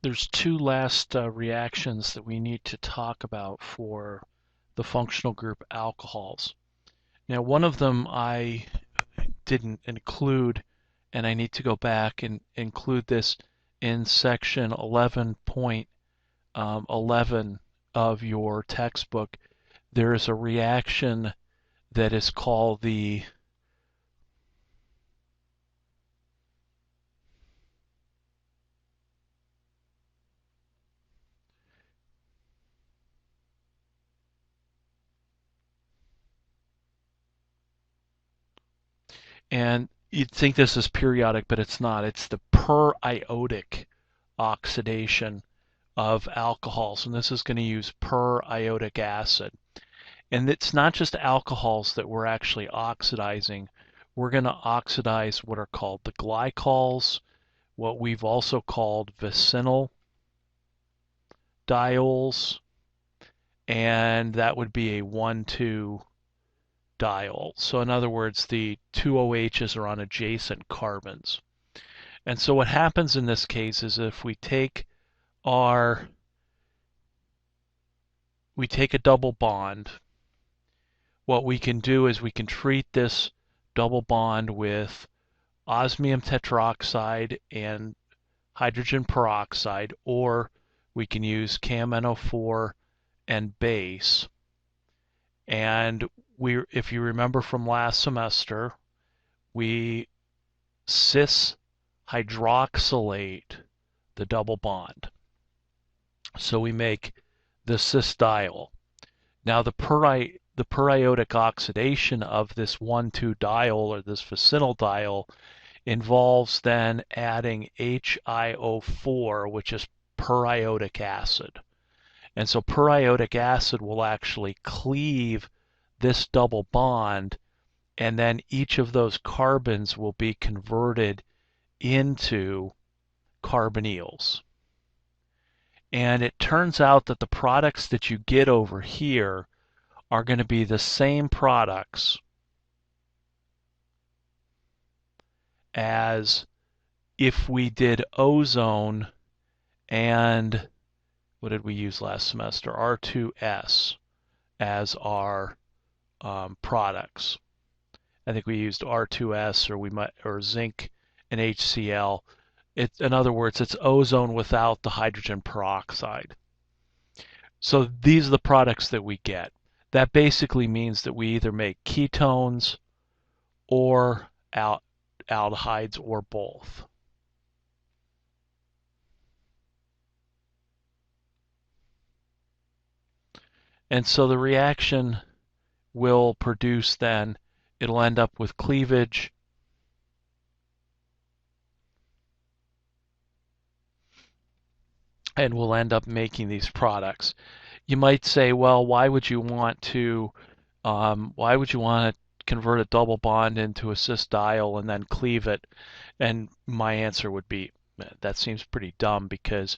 There's two last reactions that we need to talk about for the functional group alcohols. Now, one of them I didn't include, and I need to go back and include this in section 11.11 of your textbook. There is a reaction that is called the and you'd think this is periodic, but it's not. It's the per-iotic oxidation of alcohols, and this is going to use per-iotic acid. And it's not just alcohols that we're actually oxidizing. We're going to oxidize what are called the glycols, what we've also called vicinal diols, and that would be a 1,2 diol. So in other words, the two OHs are on adjacent carbons. And so what happens in this case is if we take a double bond, what we can do is we can treat this double bond with osmium tetroxide and hydrogen peroxide, or we can use CaMnO4 and base. And if you remember from last semester, we cis hydroxylate the double bond. So we make the cis diol. Now the per-iotic oxidation of this 1,2 diol or this vicinal diol involves then adding HiO4, which is per-iotic acid. And so per-iotic acid will actually cleave this double bond, and then each of those carbons will be converted into carbonyls. And it turns out that the products that you get over here are going to be the same products as if we did ozone and what did we use last semester? R2S as our products. I think we used R2S or zinc and HCl. In other words, it's ozone without the hydrogen peroxide. So these are the products that we get. That basically means that we either make ketones or aldehydes or both. And so the reaction will produce then, it'll end up with cleavage and we'll end up making these products. You might say, well, why would you want to convert a double bond into a cis diol and then cleave it? And my answer would be, that seems pretty dumb, because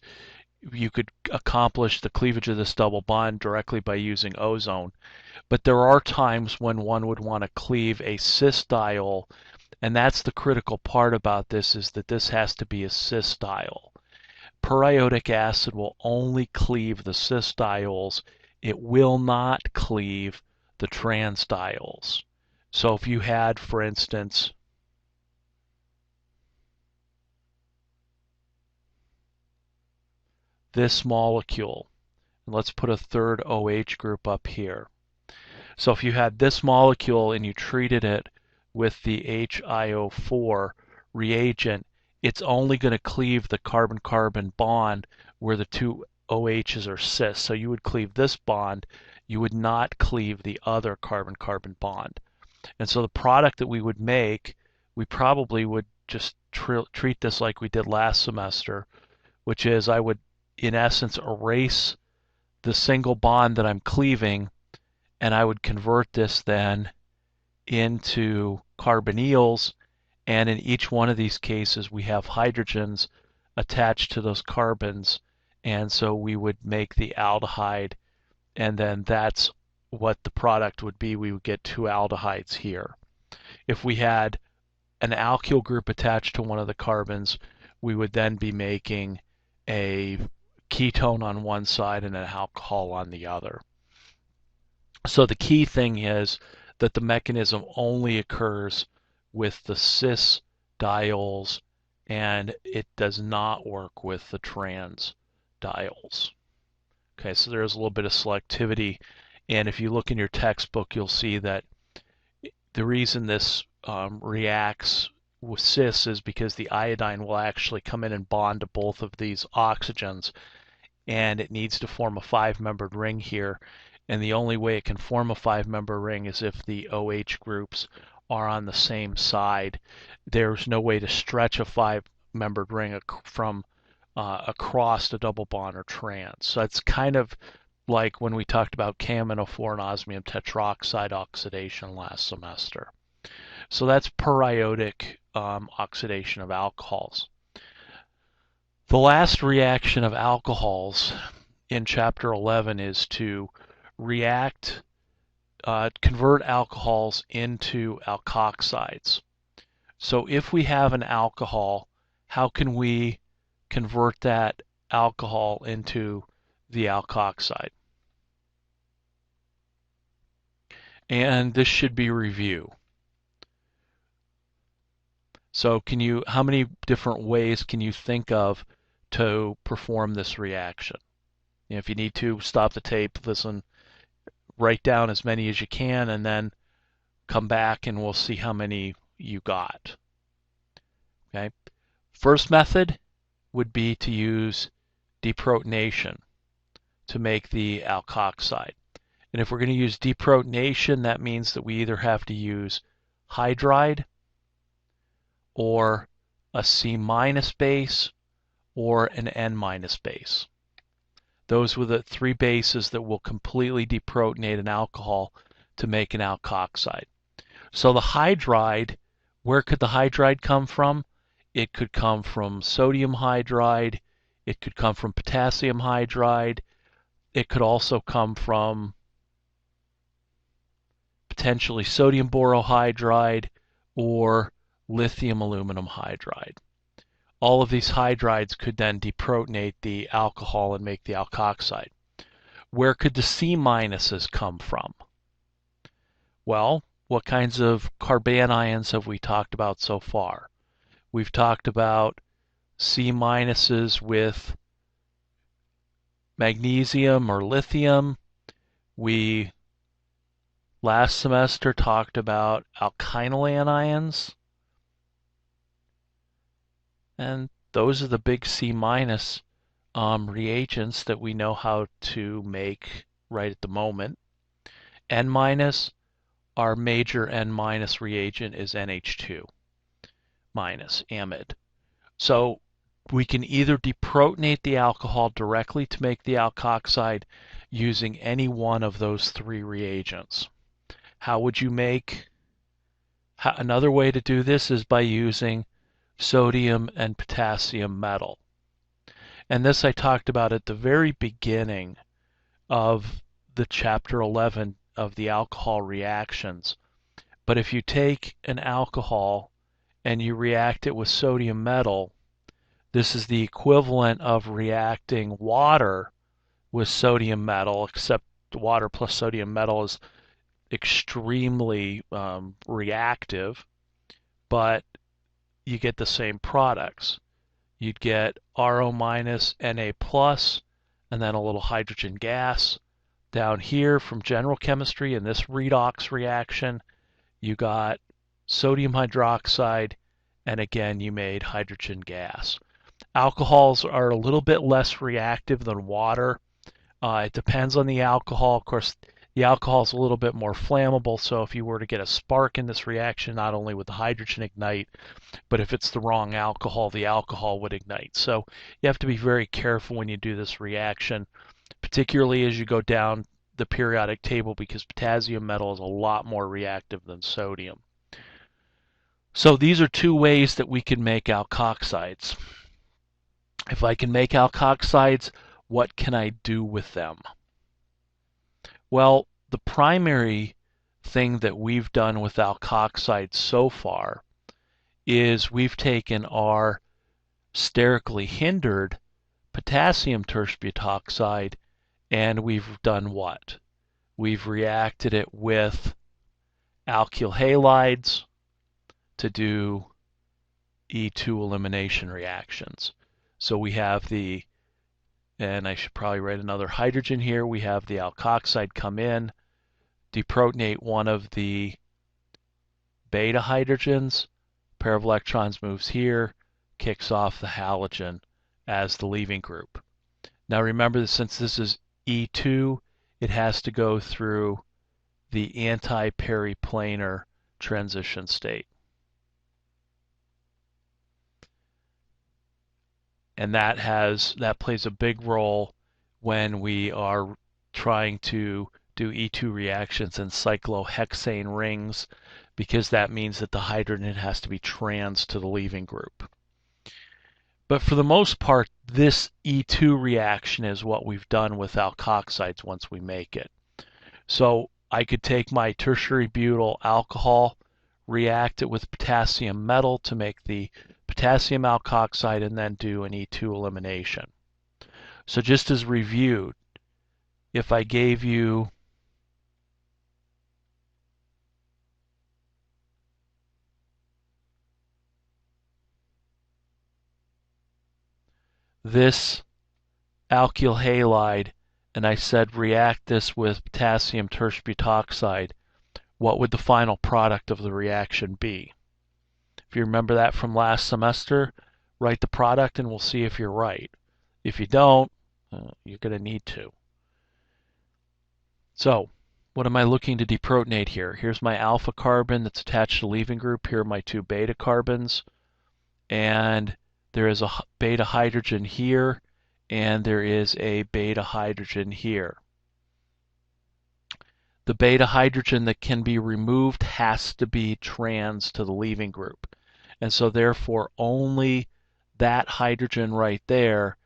you could accomplish the cleavage of this double bond directly by using ozone. But there are times when one would want to cleave a cis diol, and that's the critical part about this, is that this has to be a cis diol. Per-iotic acid will only cleave the cis diols. It will not cleave the trans diols. So if you had, for instance, this molecule, and let's put a third OH group up here. So if you had this molecule and you treated it with the HiO4 reagent, it's only going to cleave the carbon-carbon bond where the two OHs are cis. So you would cleave this bond, you would not cleave the other carbon-carbon bond. And so the product that we would make, we probably would just treat this like we did last semester, which is I would, in essence, erase the single bond that I'm cleaving, and I would convert this then into carbonyls. And in each one of these cases, we have hydrogens attached to those carbons, and so we would make the aldehyde, and then that's what the product would be. We would get two aldehydes here. If we had an alkyl group attached to one of the carbons, we would then be making a ketone on one side and an alcohol on the other. So the key thing is that the mechanism only occurs with the cis diols, and it does not work with the trans diols. Okay, so there's a little bit of selectivity, and if you look in your textbook, you'll see that the reason this reacts with cis is because the iodine will actually come in and bond to both of these oxygens, and it needs to form a 5-membered ring here. And the only way it can form a 5-member ring is if the OH groups are on the same side. There's no way to stretch a 5-membered ring from across the double bond or trans. So it's kind of like when we talked about KMNO4 and osmium tetroxide oxidation last semester. So that's periodic oxidation of alcohols. The last reaction of alcohols in chapter 11 is to convert alcohols into alkoxides. So if we have an alcohol, how can we convert that alcohol into the alkoxide? And this should be review. So how many different ways can you think of to perform this reaction? If you need to, stop the tape, listen, write down as many as you can, and then come back and we'll see how many you got. Okay. First method would be to use deprotonation to make the alkoxide. And if we're going to use deprotonation, that means that we either have to use hydride or a C- base or an N- base. Those were the 3 bases that will completely deprotonate an alcohol to make an alkoxide. So the hydride, where could the hydride come from? It could come from sodium hydride. It could come from potassium hydride. It could also come from potentially sodium borohydride or lithium aluminum hydride. All of these hydrides could then deprotonate the alcohol and make the alkoxide. Where could the C- come from? Well, what kinds of carbanions have we talked about so far? We've talked about C- with magnesium or lithium. We last semester talked about alkynyl anions. And those are the big C- reagents that we know how to make right at the moment. N-, our major N- reagent is NH2-, amide. So we can either deprotonate the alcohol directly to make the alkoxide using any one of those 3 reagents. How would you make? Another way to do this is by using sodium and potassium metal. And this I talked about at the very beginning of the chapter 11 of the alcohol reactions. But if you take an alcohol and you react it with sodium metal, this is the equivalent of reacting water with sodium metal, except water plus sodium metal is extremely reactive, but you get the same products. You'd get RO-, Na+, and then a little hydrogen gas. Down here from general chemistry in this redox reaction, you got sodium hydroxide, and again you made hydrogen gas. Alcohols are a little bit less reactive than water. It depends on the alcohol. Of course, the alcohol is a little bit more flammable, so if you were to get a spark in this reaction, not only would the hydrogen ignite, but if it's the wrong alcohol, the alcohol would ignite. So you have to be very careful when you do this reaction, particularly as you go down the periodic table, because potassium metal is a lot more reactive than sodium. So these are 2 ways that we can make alkoxides. If I can make alkoxides, what can I do with them? Well, the primary thing that we've done with alkoxides so far is we've taken our sterically hindered potassium tertiary-butoxide, and we've done what? We've reacted it with alkyl halides to do E2 elimination reactions. So we have the, and I should probably write another hydrogen here, we have the alkoxide come in, deprotonate one of the beta hydrogens, pair of electrons moves here, kicks off the halogen as the leaving group. Now remember that since this is E2, it has to go through the anti-periplanar transition state. And that plays a big role when we are trying to do E2 reactions in cyclohexane rings, because that means that the hydrogen has to be trans to the leaving group. But for the most part, this E2 reaction is what we've done with alkoxides once we make it. So I could take my tertiary butyl alcohol, react it with potassium metal to make the potassium alkoxide, and then do an E2 elimination. So just as reviewed, if I gave you this alkyl halide and I said react this with potassium tertiary-butoxide, what would the final product of the reaction be? If you remember that from last semester, write the product and we'll see if you're right. If you don't, you're going to need to. So, what am I looking to deprotonate here? Here's my alpha carbon that's attached to the leaving group. Here are my two beta carbons. And there is a beta hydrogen here, and there is a beta hydrogen here. The beta hydrogen that can be removed has to be trans to the leaving group. And so therefore only that hydrogen right there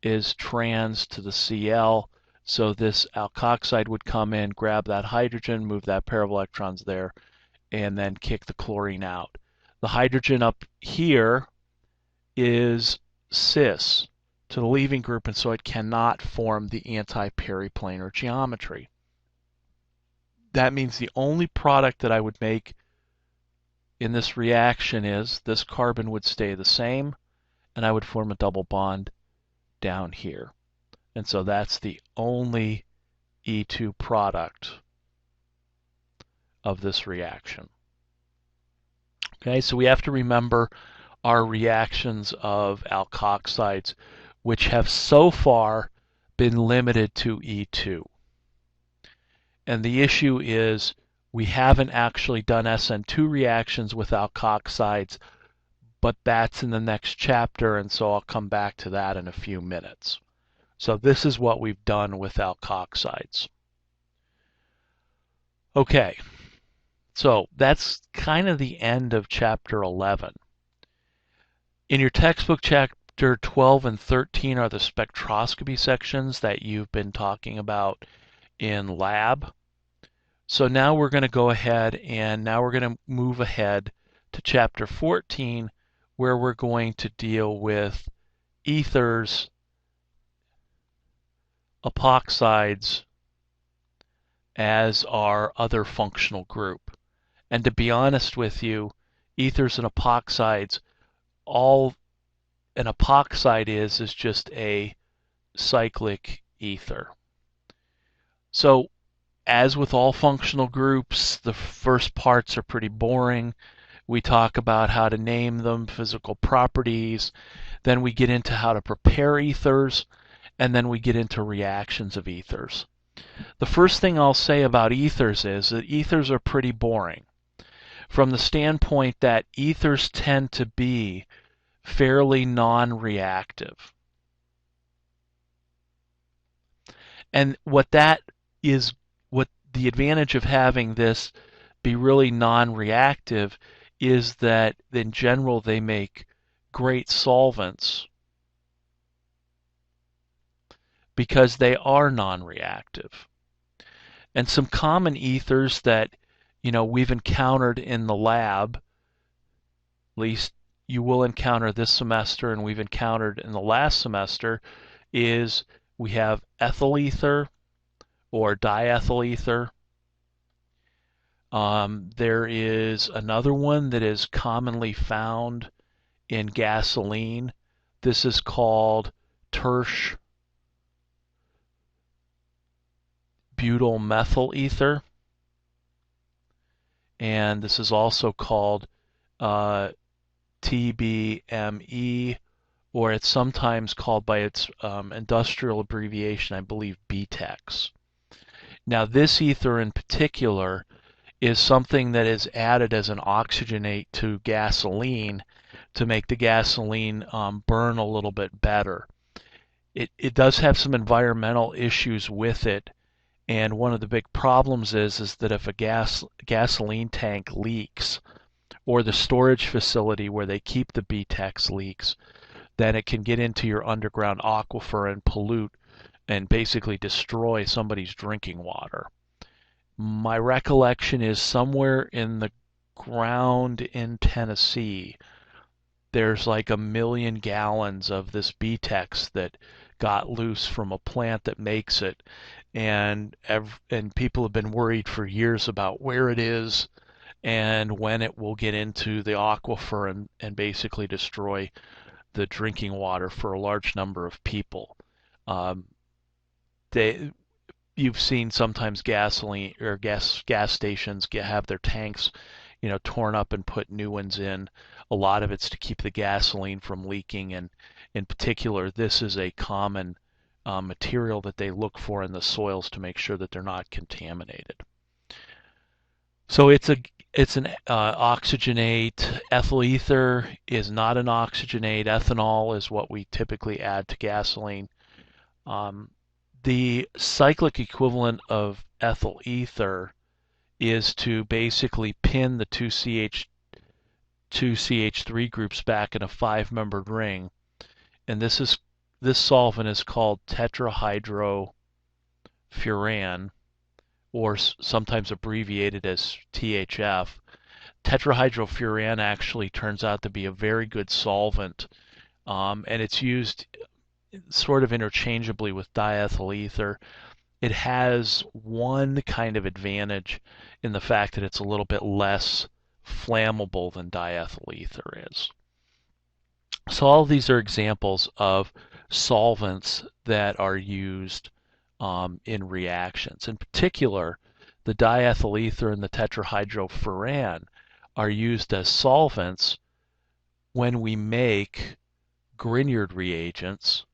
is trans to the Cl. So this alkoxide would come in, grab that hydrogen, move that pair of electrons there, and then kick the chlorine out. The hydrogen up here is cis to the leaving group, and so it cannot form the anti-periplanar geometry. That means the only product that I would make in this reaction is this carbon would stay the same, and I would form a double bond down here. And so that's the only E2 product of this reaction. Okay, so we have to remember our reactions of alkoxides, which have so far been limited to E2. And the issue is we haven't actually done SN2 reactions with alkoxides, but that's in the next chapter, and so I'll come back to that in a few minutes. So this is what we've done with alkoxides. Okay, so that's kind of the end of chapter 11. In your textbook, chapter 12 and 13 are the spectroscopy sections that you've been talking about in lab. So now we're going to go ahead and now we're going to move ahead to chapter 14, where we're going to deal with ethers, epoxides as our other functional group. And to be honest with you, ethers and epoxides, all an epoxide is just a cyclic ether. So as with all functional groups, the first parts are pretty boring. We talk about how to name them, physical properties, then we get into how to prepare ethers, and then we get into reactions of ethers. The first thing I'll say about ethers is that ethers are pretty boring from the standpoint that ethers tend to be fairly non-reactive. And what that is, what the advantage of having this be really non-reactive is that in general they make great solvents because they are non-reactive. And some common ethers that we've encountered in the lab, at least you will encounter this semester and we've encountered in the last semester, is we have ethyl ether or diethyl ether. There is another one that is commonly found in gasoline. This is called tertiary butyl methyl ether, and this is also called TBME, or it's sometimes called by its industrial abbreviation, I believe, BTEX. Now, this ether in particular is something that is added as an oxygenate to gasoline to make the gasoline burn a little bit better. It does have some environmental issues with it, and one of the big problems is that if a gasoline tank leaks, or the storage facility where they keep the BTEX leaks, then it can get into your underground aquifer and pollute and basically destroy somebody's drinking water. My recollection is somewhere in the ground in Tennessee, there's like 1 million gallons of this BTEX that got loose from a plant that makes it, and people have been worried for years about where it is and when it will get into the aquifer and basically destroy the drinking water for a large number of people. You've seen sometimes gasoline or gas stations have their tanks, torn up and put new ones in. A lot of it's to keep the gasoline from leaking, and in particular, this is a common material that they look for in the soils to make sure that they're not contaminated. So it's an oxygenate. Ethyl ether is not an oxygenate. Ethanol is what we typically add to gasoline. The cyclic equivalent of ethyl ether is to basically pin the two CH3 groups back in a 5-membered ring, and this solvent is called tetrahydrofuran, or sometimes abbreviated as THF. Tetrahydrofuran actually turns out to be a very good solvent, and it's used sort of interchangeably with diethyl ether. It has one kind of advantage in the fact that it's a little bit less flammable than diethyl ether is. So all of these are examples of solvents that are used in reactions. In particular, the diethyl ether and the tetrahydrofuran are used as solvents when we make Grignard reagents,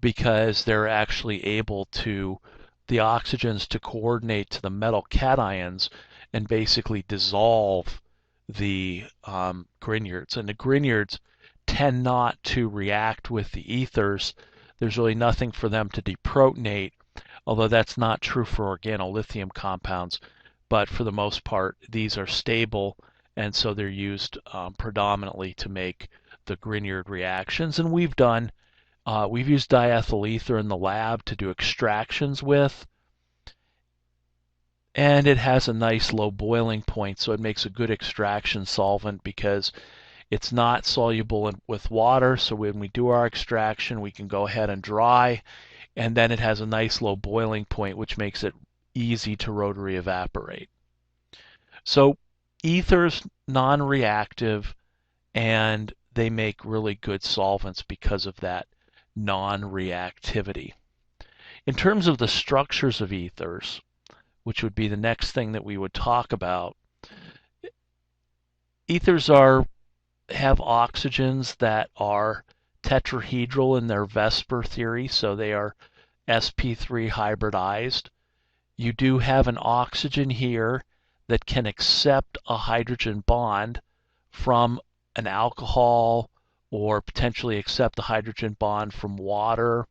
because they're actually able to, the oxygens to coordinate to the metal cations and basically dissolve the Grignards. And the Grignards tend not to react with the ethers. There's really nothing for them to deprotonate, although that's not true for organolithium compounds. But for the most part, these are stable, and so they're used predominantly to make the Grignard reactions. And we've used diethyl ether in the lab to do extractions with, and it has a nice low boiling point, so it makes a good extraction solvent because it's not soluble with water. So when we do our extraction, we can go ahead and dry, and then it has a nice low boiling point, which makes it easy to rotary evaporate. So ether's non-reactive, and they make really good solvents because of that non-reactivity. In terms of the structures of ethers, which would be the next thing that we would talk about, ethers have oxygens that are tetrahedral in their Vesper theory, so they are sp3 hybridized. You do have an oxygen here that can accept a hydrogen bond from an alcohol, or potentially accept a hydrogen bond from water.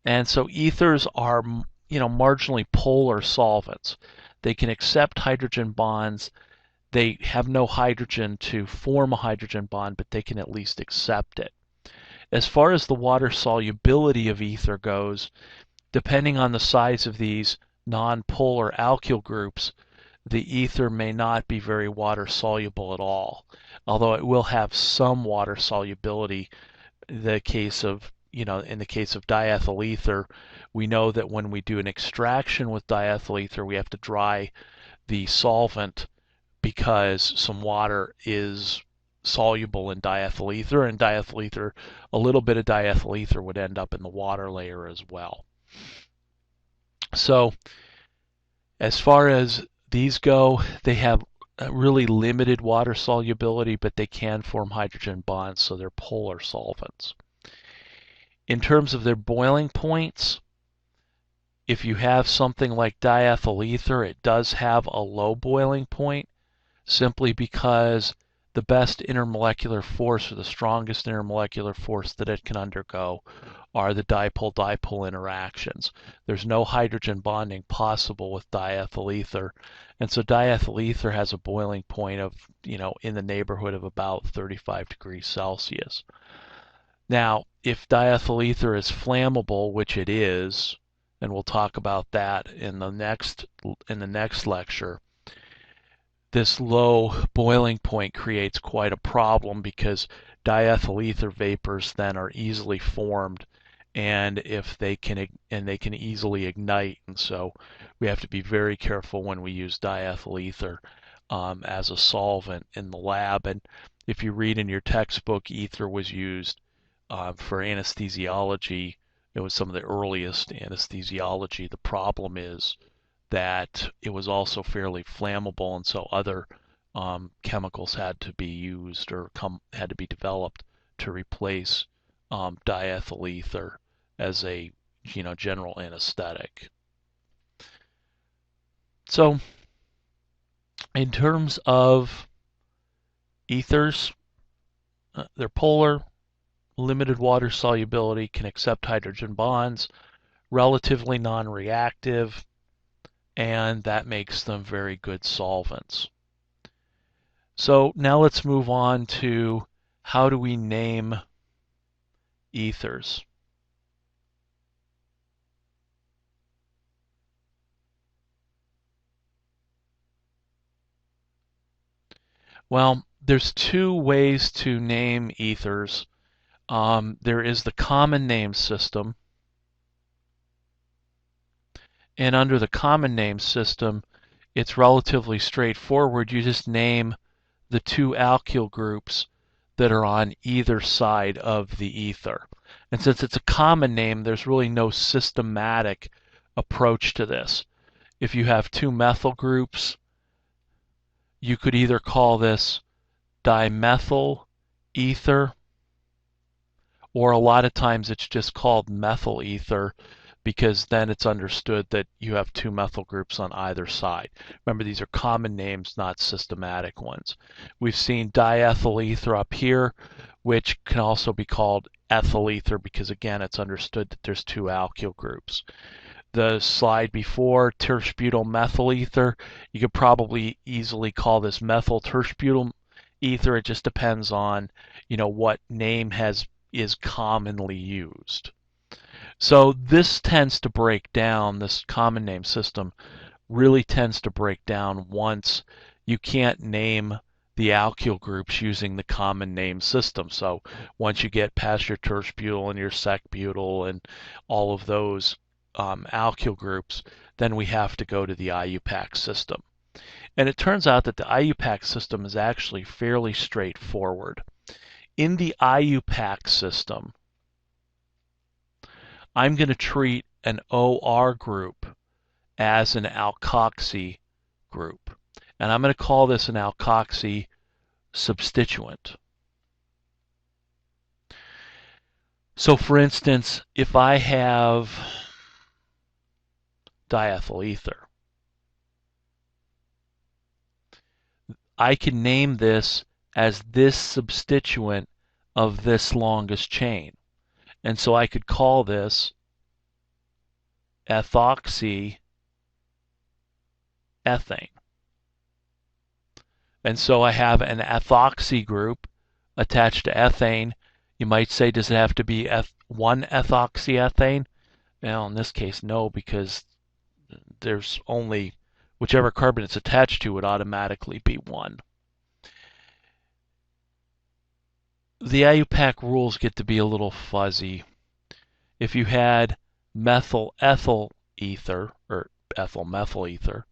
And so ethers are, marginally polar solvents. They can accept hydrogen bonds. They have no hydrogen to form a hydrogen bond, but they can at least accept it. As far as the water solubility of ether goes, depending on the size of these non-polar alkyl groups, the ether may not be very water soluble at all, although it will have some water solubility in the case of in the case of diethyl ether, we know that when we do an extraction with diethyl ether, we have to dry the solvent because some water is soluble in diethyl ether, and diethyl ether, a little bit of diethyl ether would end up in the water layer as well. So as far as these go, they have a really limited water solubility, but they can form hydrogen bonds, so they're polar solvents. In terms of their boiling points, if you have something like diethyl ether, it does have a low boiling point, simply because the best intermolecular force, or the strongest intermolecular force that it can undergo, are the dipole-dipole interactions. There's no hydrogen bonding possible with diethyl ether, and so diethyl ether has a boiling point of, in the neighborhood of about 35 degrees Celsius. Now, if diethyl ether is flammable, which it is, and we'll talk about that in the next lecture, this low boiling point creates quite a problem, because diethyl ether vapors then are easily formed, and they can easily ignite, and so we have to be very careful when we use diethyl ether as a solvent in the lab. And if you read in your textbook, ether was used for anesthesiology. It was some of the earliest anesthesiology. The problem is that it was also fairly flammable, and so other chemicals had to be used or had to be developed to replace diethyl ether as a general anesthetic. So in terms of ethers, they're polar, limited water solubility, can accept hydrogen bonds, relatively non-reactive, and that makes them very good solvents. So now let's move on to how do we name ethers. Well, there's two ways to name ethers. There is the common name system, and under the common name system, it's relatively straightforward. You just name the two alkyl groups that are on either side of the ether. And since it's a common name, there's really no systematic approach to this. If you have two methyl groups, you could either call this dimethyl ether, or a lot of times it's just called methyl ether, because then it's understood that you have two methyl groups on either side. Remember, these are common names, not systematic ones. We've seen diethyl ether up here, which can also be called ethyl ether, because again, it's understood that there's two alkyl groups. The slide before, tertiary methyl ether, you could probably easily call this methyl tertiary ether. It just depends on, what name is commonly used. So this tends to break down, this common name system really tends to break down once you can't name the alkyl groups using the common name system. So once you get past your tertiary and your sec-butyl and all of those alkyl groups, then we have to go to the IUPAC system. And it turns out that the IUPAC system is actually fairly straightforward. In the IUPAC system, I'm going to treat an OR group as an alkoxy group. And I'm going to call this an alkoxy substituent. So for instance, if I have diethyl ether, I can name this as this substituent of this longest chain. And so I could call this ethoxy ethane. And so I have an ethoxy group attached to ethane. You might say, does it have to be one ethoxy ethane? Well, in this case, no, because there's only whichever carbon it's attached to would automatically be one. The IUPAC rules get to be a little fuzzy. If you had methyl ethyl ether or ethyl methyl ether,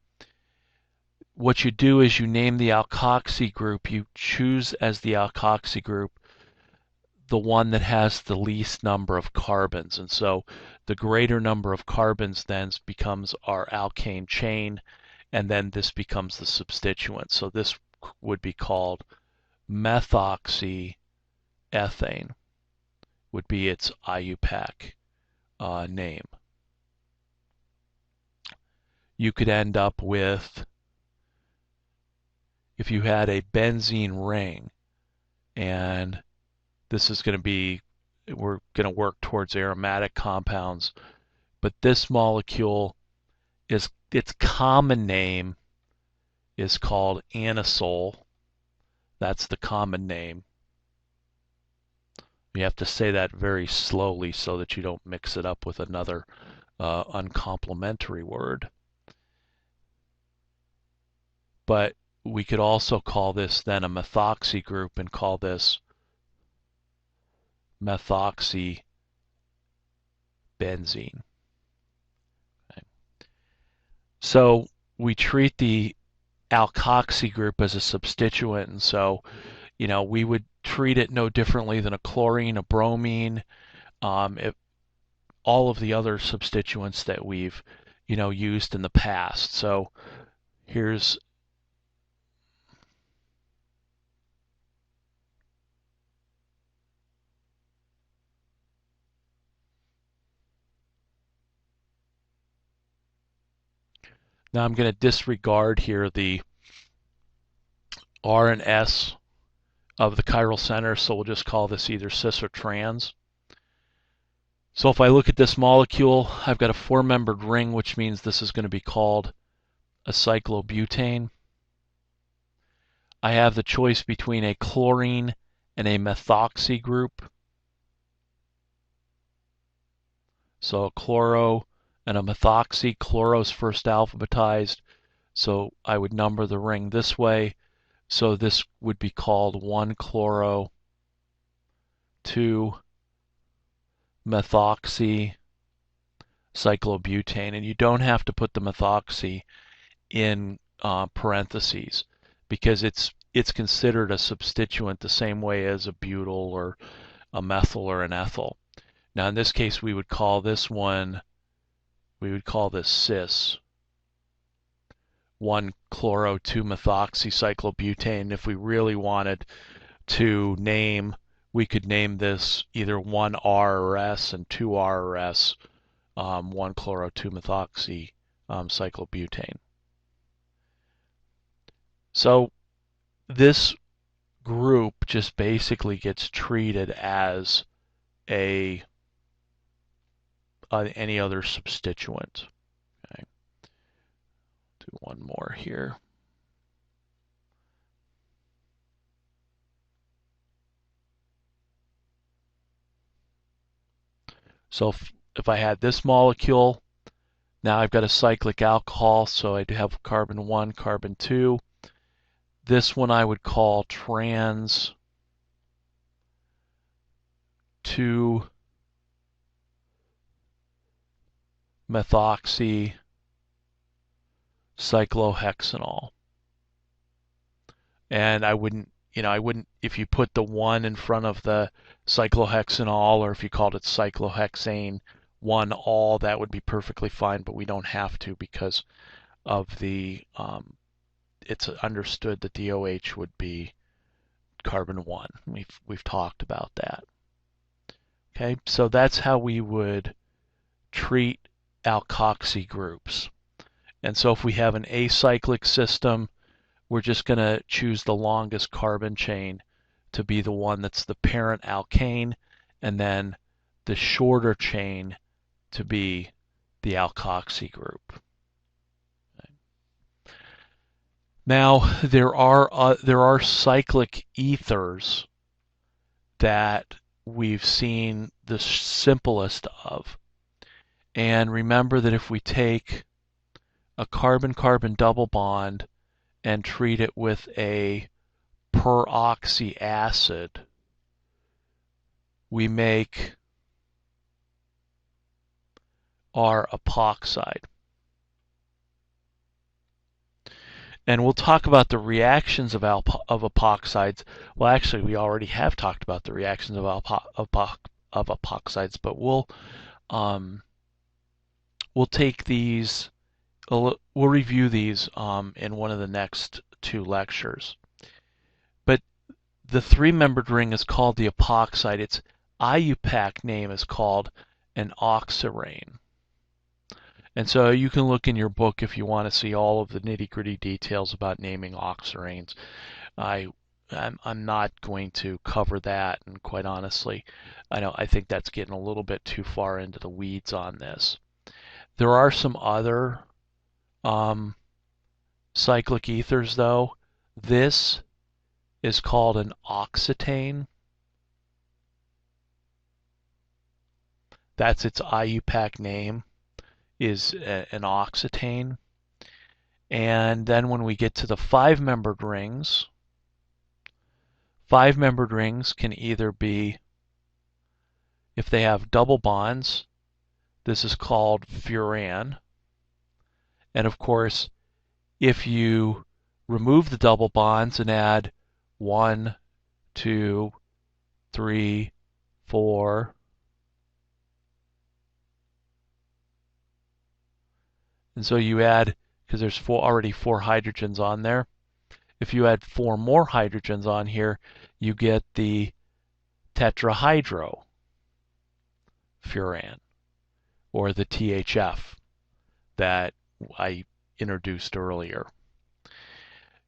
what you do is you name the alkoxy group. You choose as the alkoxy group the one that has the least number of carbons. And so the greater number of carbons then becomes our alkane chain, and then this becomes the substituent. So this would be called methoxyethane, would be its IUPAC name. You could end up with, if you had a benzene ring, and this is going to be, we're going to work towards aromatic compounds, but this molecule is, its common name is called anisole. That's the common name. You have to say that very slowly so that you don't mix it up with another uncomplimentary word. But we could also call this then a methoxy group and call this methoxybenzene. Okay. So we treat the alkoxy group as a substituent, and so we would treat it no differently than a chlorine, a bromine, all of the other substituents that we've used in the past. So here's now I'm going to disregard here the R and S of the chiral center, so we'll just call this either cis or trans. So if I look at this molecule, I've got a four-membered ring, which means this is going to be called a cyclobutane. I have the choice between a chlorine and a methoxy group. So a chloro and a methoxy. Chloro's first alphabetized, so I would number the ring this way. So this would be called 1-chloro, 2-methoxy cyclobutane. And you don't have to put the methoxy in parentheses because it's considered a substituent the same way as a butyl or a methyl or an ethyl. Now in this case we would call this one, we would call this cis. 1-chloro, 2-methoxy cyclobutane. If we really wanted to name, we could name this either 1R or S and 2R or S, 1-chloro, 2-methoxy cyclobutane. So this group just basically gets treated as any other substituent. Okay. Do one more here. So if I had this molecule, now I've got a cyclic alcohol, so I do have carbon 1, carbon 2. This one I would call trans 2-methoxy cyclohexanol. And I wouldn't, if you put the 1 in front of the cyclohexanol, or if you called it cyclohexane 1-all, that would be perfectly fine, but we don't have to because of the, it's understood that the OH would be carbon 1. We've talked about that. Okay, so that's how we would treat alkoxy groups. And so if we have an acyclic system, we're just going to choose the longest carbon chain to be the one that's the parent alkane, and then the shorter chain to be the alkoxy group. Okay. Now there are cyclic ethers that we've seen the simplest of. And remember that if we take a carbon-carbon double bond and treat it with a peroxy acid, we make our epoxide. And we'll talk about the reactions of epoxides. Well, actually, we already have talked about the reactions of epoxides, but we'll take these, we'll review these in one of the next 2 lectures. But the 3-membered ring is called the epoxide. Its IUPAC name is called an oxirane. And so you can look in your book if you want to see all of the nitty-gritty details about naming oxiranes. I'm not going to cover that, and quite honestly, I think that's getting a little bit too far into the weeds on this. There are some other cyclic ethers, though. This is called an oxetane. That's its IUPAC name, is an oxetane. And then when we get to the 5-membered rings, 5-membered rings can either be, if they have double bonds, this is called furan. And of course, if you remove the double bonds and add 1, 2, 3, 4, and so you add, because there's already 4 hydrogens on there, if you add 4 more hydrogens on here, you get the tetrahydrofuran, or the THF that I introduced earlier.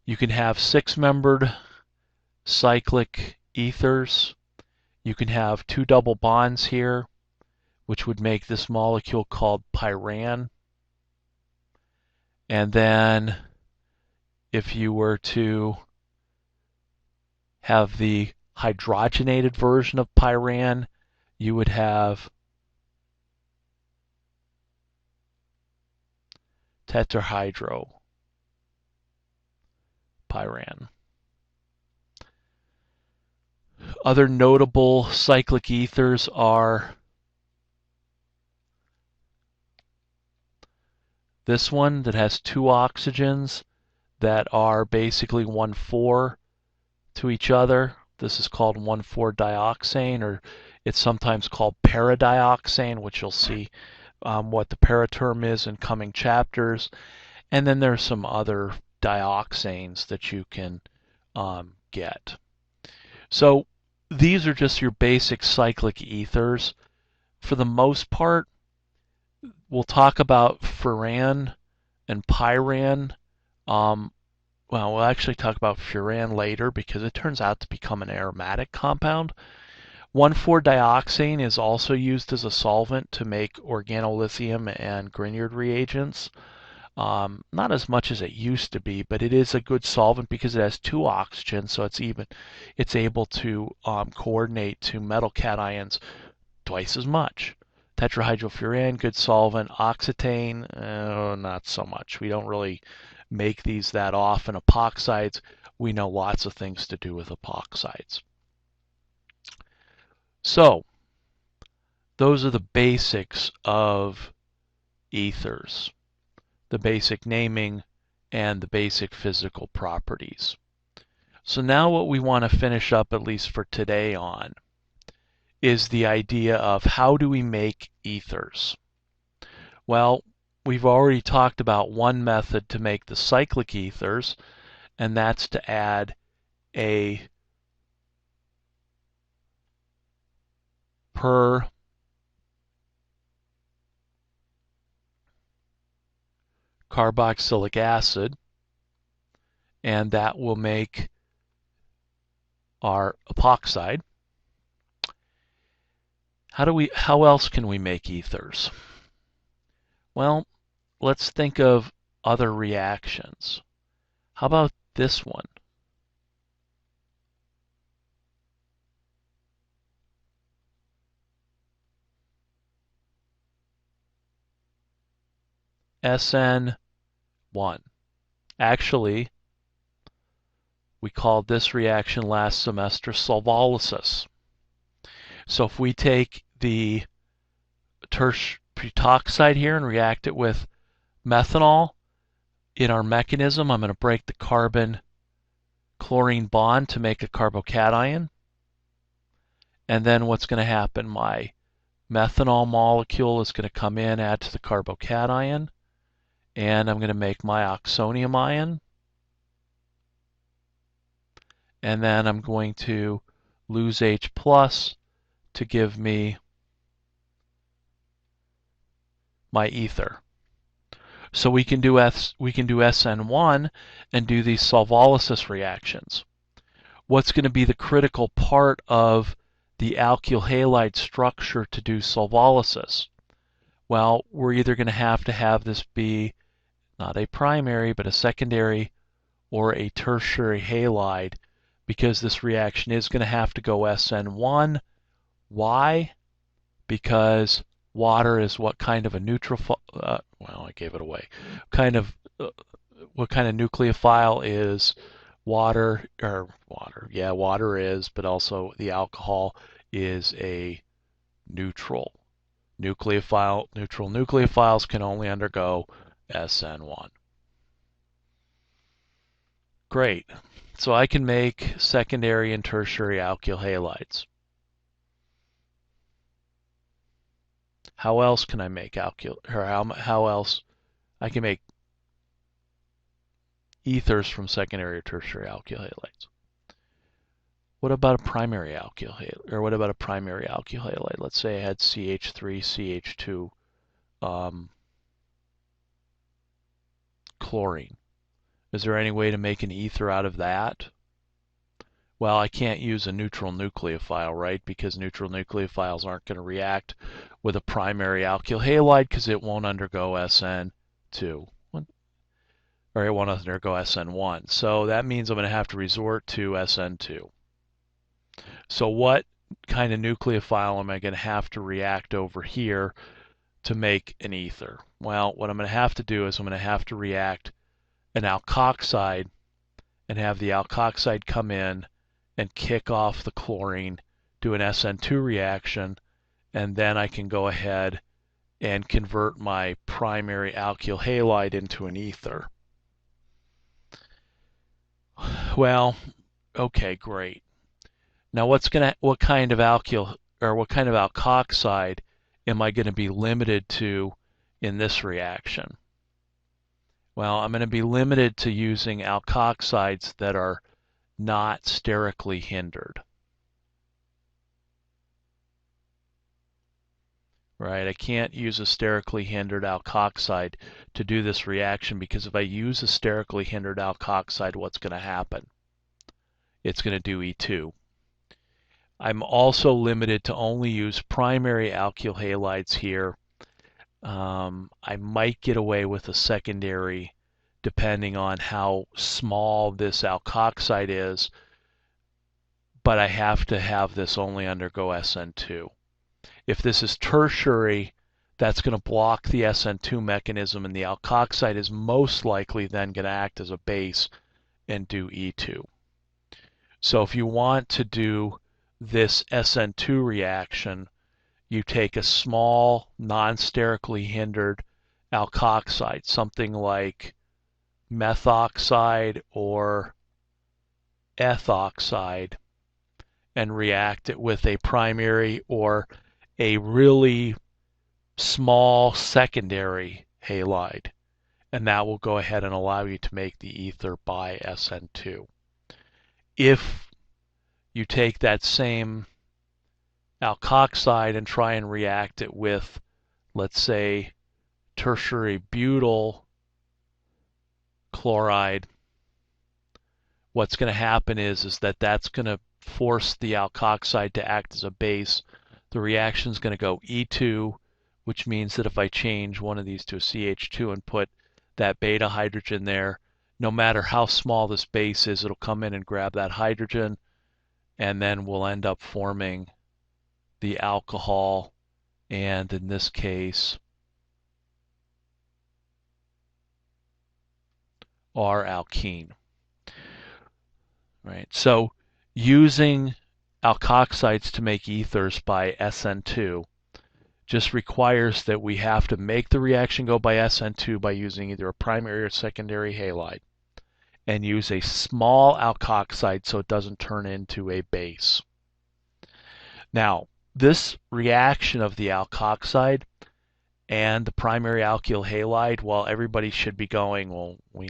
You can have 6-membered cyclic ethers. You can have 2 double bonds here, which would make this molecule called pyran. And then if you were to have the hydrogenated version of pyran, you would have tetrahydropyran. Other notable cyclic ethers are this one that has 2 oxygens that are basically 1,4 to each other. This is called 1,4-dioxane, or it's sometimes called paradioxane, which you'll see what the para term is in coming chapters. And then there's some other dioxanes that you can get. So these are just your basic cyclic ethers. For the most part, we'll talk about furan and pyran. Well, we'll actually talk about furan later because it turns out to become an aromatic compound. 1,4-dioxane is also used as a solvent to make organolithium and Grignard reagents. Not as much as it used to be, but it is a good solvent because it has 2 oxygens, so it's able to coordinate to metal cations twice as much. Tetrahydrofuran, good solvent. Oxetane, not so much. We don't really make these that often. Epoxides, we know lots of things to do with epoxides. So, those are the basics of ethers, the basic naming and the basic physical properties. So now what we want to finish up, at least for today, on is the idea of how do we make ethers? Well, we've already talked about one method to make the cyclic ethers, and that's to add a per carboxylic acid, and that will make our epoxide. How else can we make ethers? Well, let's think of other reactions. How about this one? SN1. Actually, we called this reaction last semester solvolysis. So if we take the butoxide here and react it with methanol. In our mechanism, I'm going to break the carbon-chlorine bond to make a carbocation. And then what's going to happen? My methanol molecule is going to come in, add to the carbocation, and I'm going to make my oxonium ion. And then I'm going to lose H plus to give me my ether. So we can do SN1 and do these solvolysis reactions. What's going to be the critical part of the alkyl halide structure to do solvolysis? Well, we're either going to have this be not a primary but a secondary or a tertiary halide, because this reaction is going to have to go SN1. Why? Because water is what kind of a neutrophile? Well, I gave it away. What kind of nucleophile is water? Yeah, water is, but also the alcohol is a neutral nucleophile. Neutral nucleophiles can only undergo SN1. Great. So I can make secondary and tertiary alkyl halides. How else can I make how else I can make ethers from secondary or tertiary alkyl halides? What about a primary alkyl halide? Or what about a primary alkyl halide? Let's say I had CH3, CH2, chlorine. Is there any way to make an ether out of that? Well, I can't use a neutral nucleophile, right? Because neutral nucleophiles aren't going to react with a primary alkyl halide because it won't undergo SN2. Or it won't undergo SN1. So that means I'm going to have to resort to SN2. So what kind of nucleophile am I going to have to react over here to make an ether? Well, what I'm going to have to do is I'm going to have to react an alkoxide and have the alkoxide come in and kick off the chlorine, do an SN2 reaction, and then I can go ahead and convert my primary alkyl halide into an ether. Well, okay, great. Now what kind of alkoxide am I going to be limited to in this reaction? Well, I'm going to be limited to using alkoxides that are not sterically hindered. Right, I can't use a sterically hindered alkoxide to do this reaction, because if I use a sterically hindered alkoxide, what's going to happen? It's going to do E2. I'm also limited to only use primary alkyl halides here. I might get away with a secondary depending on how small this alkoxide is, but I have to have this only undergo SN2. If this is tertiary, that's going to block the SN2 mechanism, and the alkoxide is most likely then going to act as a base and do E2. So if you want to do this SN2 reaction, you take a small non-sterically hindered alkoxide, something like methoxide or ethoxide, and react it with a primary or a really small secondary halide, and that will go ahead and allow you to make the ether by SN2. If you take that same alkoxide and try and react it with, let's say, tertiary butyl chloride, what's going to happen is that that's going to force the alkoxide to act as a base. The reaction is going to go E2, which means that if I change one of these to a CH2 and put that beta hydrogen there, no matter how small this base is, it'll come in and grab that hydrogen, and then we'll end up forming the alcohol, and in this case, our alkene. Right. So using alkoxides to make ethers by SN2 just requires that we have to make the reaction go by SN2 by using either a primary or secondary halide and use a small alkoxide so it doesn't turn into a base. Now, this reaction of the alkoxide and the primary alkyl halide, while everybody should be going, well, we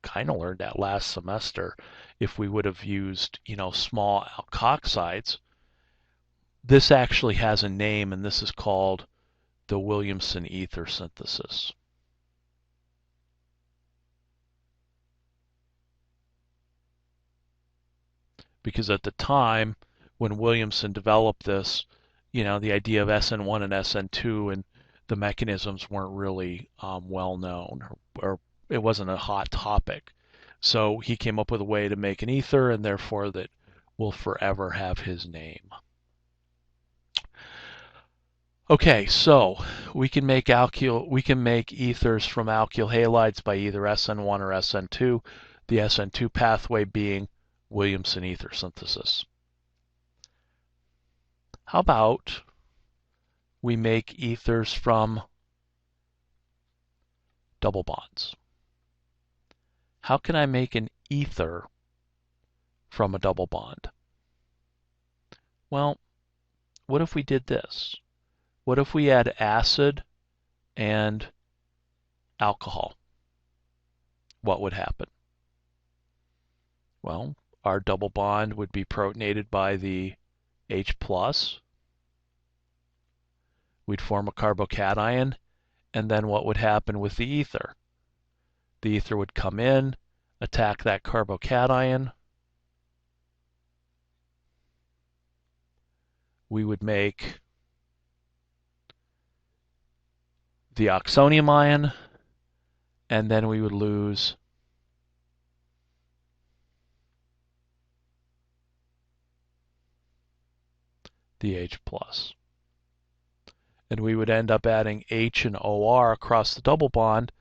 kind of learned that last semester if we would have used, small alkoxides. This actually has a name, and this is called the Williamson ether synthesis. Because at the time when Williamson developed this, the idea of SN1 and SN2 and the mechanisms weren't really well known, or it wasn't a hot topic. So he came up with a way to make an ether, and therefore that will forever have his name. Okay, so we can make ethers from alkyl halides by either SN1 or SN2, the SN2 pathway being Williamson ether synthesis. How about we make ethers from double bonds? How can I make an ether from a double bond? Well, what if we did this? What if we add acid and alcohol? What would happen? Well, our double bond would be protonated by the H+. We'd form a carbocation, and then what would happen with the ether? The ether would come in, attack that carbocation. We would make the oxonium ion, and then we would lose the H+. And we would end up adding H and OR across the double bond,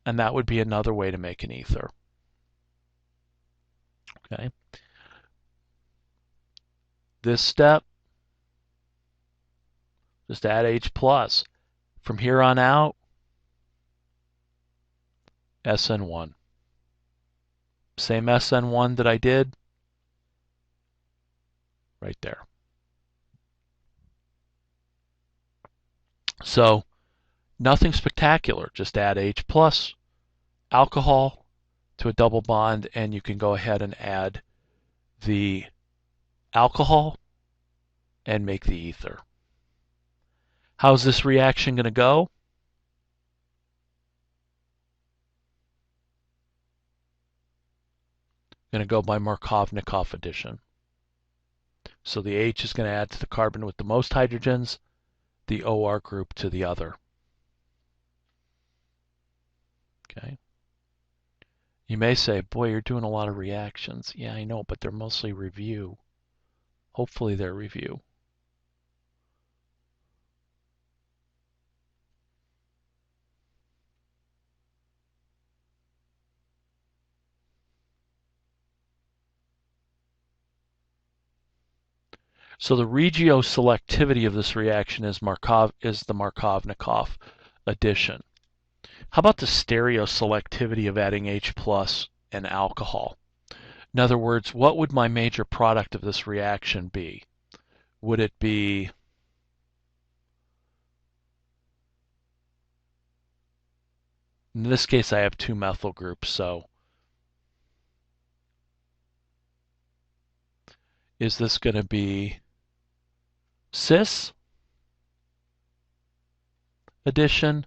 and that would be another way to make an ether. Okay. This step, just add H+. From here on out, SN1. Same SN1 that I did right there. So nothing spectacular, just add H+, alcohol to a double bond, and you can go ahead and add the alcohol and make the ether. How's this reaction going to go? Going to go by Markovnikov addition. So the H is going to add to the carbon with the most hydrogens, the OR group to the other. Okay. You may say, boy, you're doing a lot of reactions. Yeah, I know, but they're mostly review. Hopefully they're review. So the regioselectivity of this reaction is the Markovnikov addition. How about the stereoselectivity of adding H+ and alcohol? In other words, what would my major product of this reaction be? Would it be in this case I have two methyl groups, so is this going to be cis addition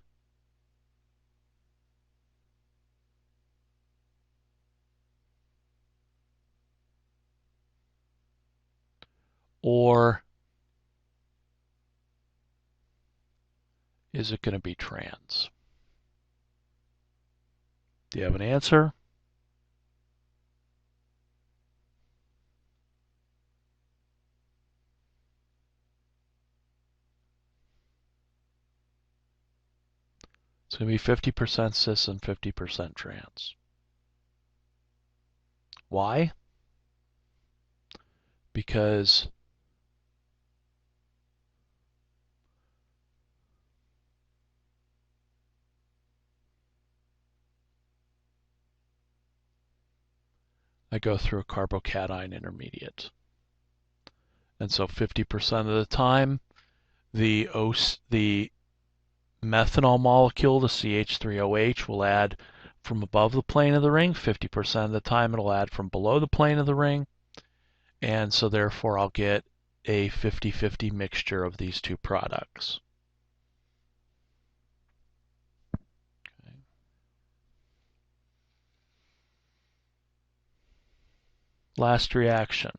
or is it going to be trans? Do you have an answer? It's going to be 50% cis and 50% trans. Why? Because I go through a carbocation intermediate. And so 50% of the time, the methanol molecule, the CH3OH, will add from above the plane of the ring. 50% of the time, it'll add from below the plane of the ring. And so therefore, I'll get a 50-50 mixture of these two products. Okay. Last reaction.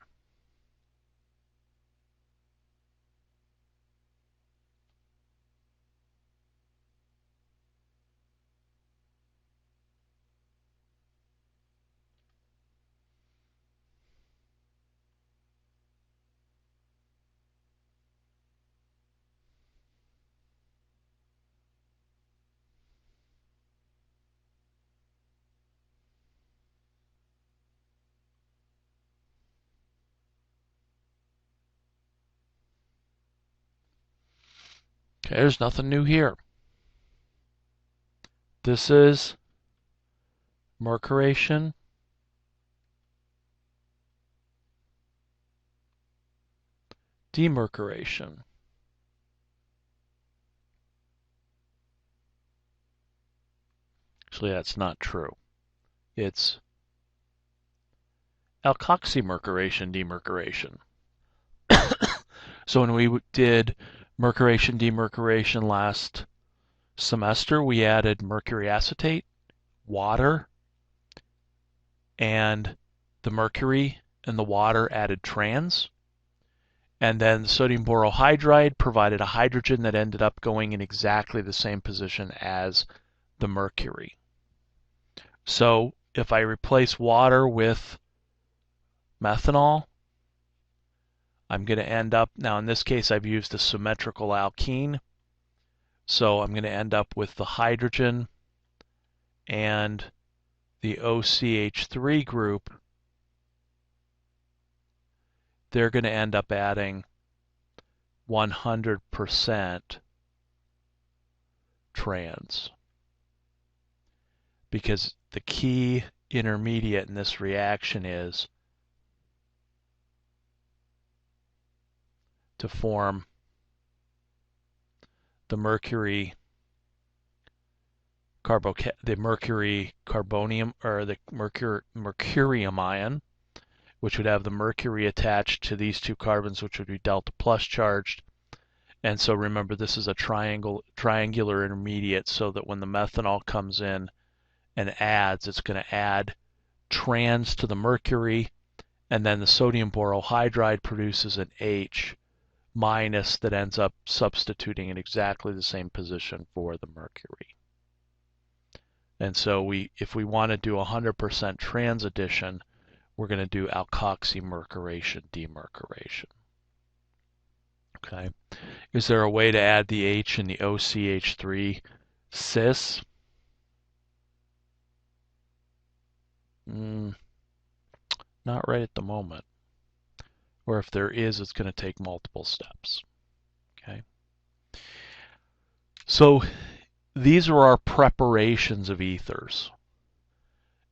Okay, there's nothing new here. This is mercuration, demercuration. Actually, that's not true. It's alkoxymercuration, demercuration. So when we did mercuration, demercuration last semester, we added mercury acetate, water, and the mercury and the water added trans. And then the sodium borohydride provided a hydrogen that ended up going in exactly the same position as the mercury. So if I replace water with methanol, I'm going to end up, now in this case I've used a symmetrical alkene, so I'm going to end up with the hydrogen and the OCH3 group. They're going to end up adding 100% trans, because the key intermediate in this reaction is to form the mercury carbonium, or the mercurium ion, which would have the mercury attached to these two carbons, which would be delta plus charged. And so remember, this is a triangular intermediate, so that when the methanol comes in and adds, it's going to add trans to the mercury, and then the sodium borohydride produces an H minus that ends up substituting in exactly the same position for the mercury. And so if we want to do 100% trans addition, we're going to do alkoxymercuration, demercuration. Okay. Is there a way to add the H in the OCH3 cis? Not right at the moment. Or if there is, it's going to take multiple steps. Okay. So these are our preparations of ethers.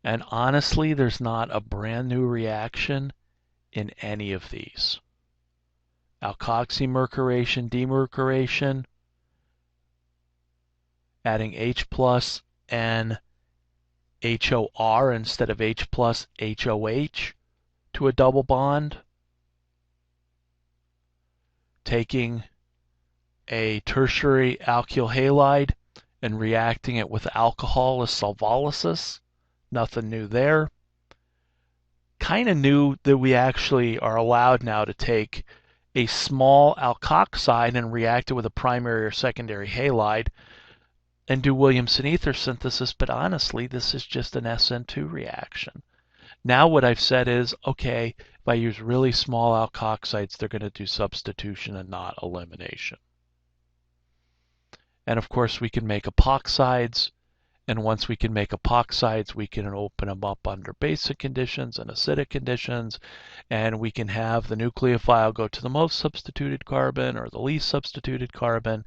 And honestly, there's not a brand new reaction in any of these. Alkoxymercuration, demercuration, adding H plus N HOR instead of H plus HOH to a double bond, taking a tertiary alkyl halide and reacting it with alcohol as solvolysis. Nothing new there. Kind of new that we actually are allowed now to take a small alkoxide and react it with a primary or secondary halide and do Williamson ether synthesis, but honestly, this is just an SN2 reaction. Now what I've said is, okay, if I use really small alkoxides, they're going to do substitution and not elimination. And of course, we can make epoxides, and once we can make epoxides, we can open them up under basic conditions and acidic conditions, and we can have the nucleophile go to the most substituted carbon or the least substituted carbon,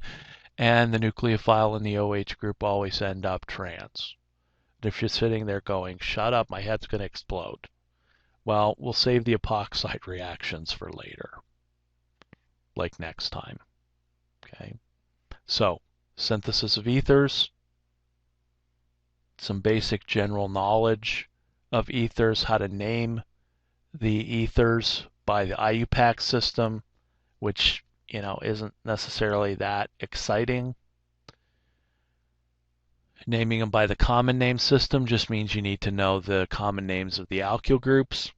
and the nucleophile in the OH group always end up trans. If you're sitting there going, shut up, my head's going to explode. Well, we'll save the epoxide reactions for later, like next time. Okay. So, synthesis of ethers, some basic general knowledge of ethers, how to name the ethers by the IUPAC system, which, isn't necessarily that exciting. Naming them by the common name system just means you need to know the common names of the alkyl groups.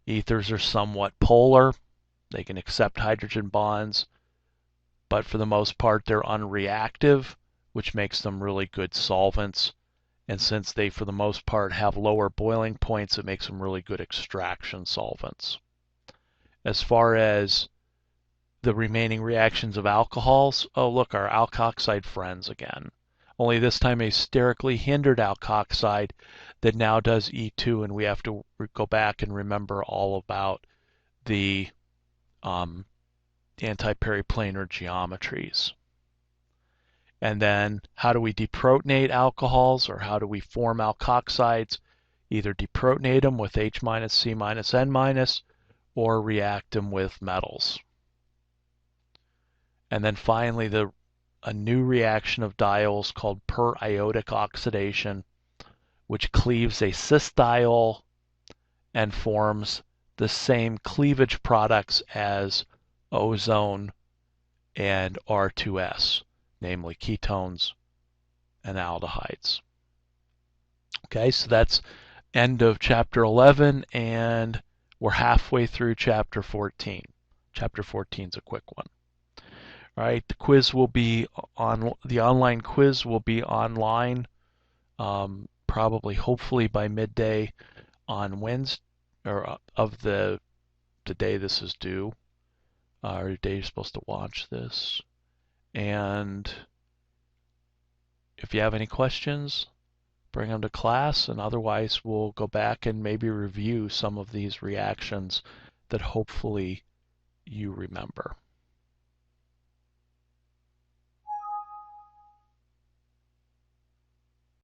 Ethers are somewhat polar. They can accept hydrogen bonds, but for the most part they're unreactive, which makes them really good solvents. And since they, for the most part, have lower boiling points, it makes them really good extraction solvents. As far as the remaining reactions of alcohols, oh look, our alkoxide friends again. Only this time a sterically hindered alkoxide that now does E2, and we have to go back and remember all about the anti-periplanar geometries. And then how do we deprotonate alcohols, or how do we form alkoxides? Either deprotonate them with H minus, C minus, N minus, or react them with metals. And then finally, a new reaction of diols called per-iodic oxidation, which cleaves a cis diol and forms the same cleavage products as ozone and R2S, namely ketones and aldehydes. Okay, so that's end of chapter 11, and we're halfway through chapter 14. Chapter 14 is a quick one. All right, the quiz will be on, the online quiz will be online, probably, hopefully by midday on Wednesday, or of the day this is due, or the day you're supposed to watch this. And if you have any questions, bring them to class, and otherwise we'll go back and maybe review some of these reactions that hopefully you remember.